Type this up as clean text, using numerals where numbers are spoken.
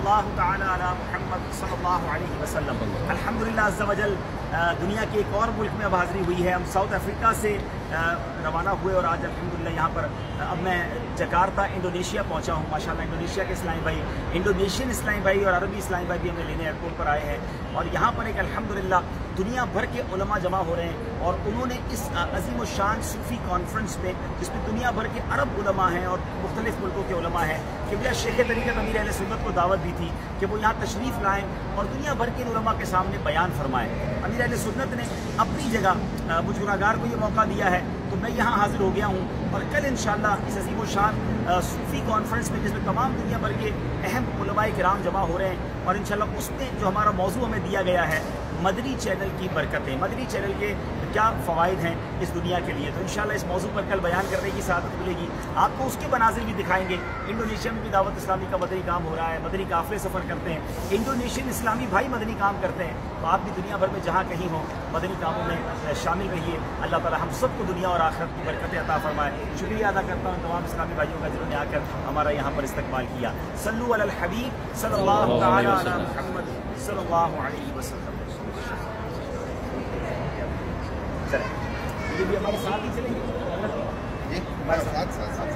اللہ تعالی علی محمد صلی اللہ علیہ وسلم۔ الحمدللہ عز و جل دنیا کے ایک اور ملک میں اب حاضری ہوئی ہے۔ ہم ساؤتھ افریقہ سے روانہ ہوئے اور آج الحمدللہ یہاں پر اب میں جکارتا انڈونیشیا پہنچا ہوں۔ ماشاءاللہ انڈونیشیا کے اسلامی بھائی، انڈونیشین اسلامی بھائی اور عربی اسلامی بھائی بھی ہمیں لینے ایئرپورٹ پر آئے ہیں، اور یہاں پر ایک الحمدللہ دنیا بھر کے علماء جمع ہو رہے ہیں، اور انہوں نے اس عظیم الشان صوفی کانفرنس میں، جس میں دنیا بھر کے عرب علماء ہیں اور مختلف ملکوں کے علماء ہیں، کہ میرا شیخ طریقت امیر اہل سنت کو دعوت دی تھی کہ وہ یہاں تشریف لائیں اور دنیا بھر کے علماء کے سامنے بیان فرمائیں۔ امیر اہل سنت نے اپنی جگہ مجھ گناہگار کو یہ موقع دیا ہے، تو میں یہاں حاضر ہو گیا ہوں، اور کل انشاءاللہ اس عظیم الشان صوفی کانفرنس میں، جس میں تمام دنیا بھر کے اہم علماء کرام جمع ہو رہے ہیں، اور انشاءاللہ اس میں جو ہمارا موضوع ہمیں دیا گیا ہے، مدنی چینل کی برکتیں، مدنی چینل کے کیا فوائد ہیں اس دنیا کے لیے، تو انشاءاللہ اس موضوع پر کل بیان کرنے کی سعادت ملے گی۔ آپ کو اس کے مناظر بھی دکھائیں گے۔ انڈونیشیا میں بھی دعوت اسلامی کا مدنی کام ہو رہا ہے، مدنی قافلے سفر کرتے ہیں، انڈونیشین اسلامی بھائی مدنی کام کرتے ہیں، تو آپ بھی دنیا بھر میں جہاں کہیں ہوں مدنی کاموں میں شامل رہیے۔ اللہ تعالی ہم سب کو دنیا اور آخرت کی برکتیں عطا فرمائے۔ شکریہ ادا کرتا ہوں تمام اسلامی بھائیوں کا جنہوں نے آ کر ہمارا یہاں پر استقبال کیا۔ صلو علی الحبیب صلی اللہ تعالی علی محمد صلی اللہ علیہ وسلم۔ چلیں یہ بھی ہمارے ساتھ ہی چلیں گے، ہمارے ساتھ